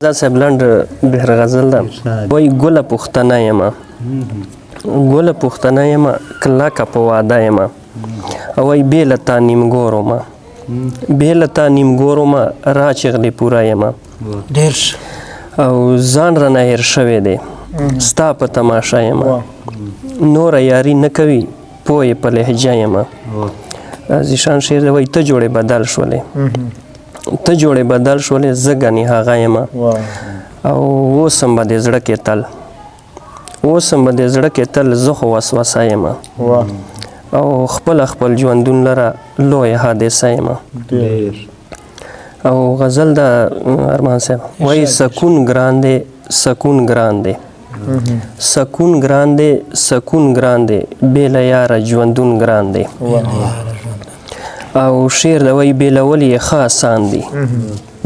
دا صاحب لنډ بهر غزل ده وایي ګله پښتنه یمه ګله پښتنه یمه کلکه په واده یمه او وایي بې له تا نیمګور ومه بې له تا نیمګور ومه راچغلې پوره یمه او ځان رانه هېر شوی دی ستا په تماشه یمه نوره یاري نه کوي پوه یې په لهجه یمه زیشان شعر دی وایي ته جوړې بدل شولې ته جوړې بدل شولې زه ګنې هغه یمه او اوس هم به دې زړه کې تل اوس هم به دې زړه کې تل زه خو وسوسه یمه او خپل ژوندون لره لویه حادثه یمه او غزل د ارمان صاحب وایي سکون ګران دی سکون ګران دی سکون ګران دی سکون ګران دی بې له یاره ژوندون ګران دی او شعر د وایي بېلول یې ښه اسان دی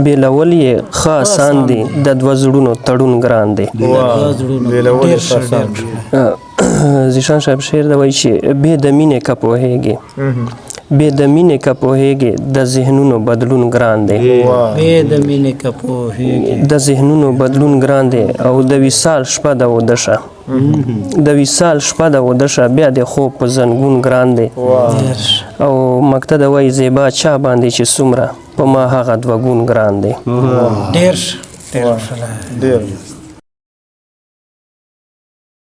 بېلول یې ښه اسان دی د دوه زړونو تړون ګران دی زیشان صاحب شعر د وایي چې بې د مینې که پوهېږې بې د مینې که پوهېږې د ذهنونو بدلون ګران دی د ذهنونو بدلون ګران دی او د وصال شپه د ودشه د وصال شپه د ودشه بیا د خوب په زنګون ګران دی او مکته د وایي زیبا چا باندې چې څومره په ما هغه دوه ګون ګران دی ډېر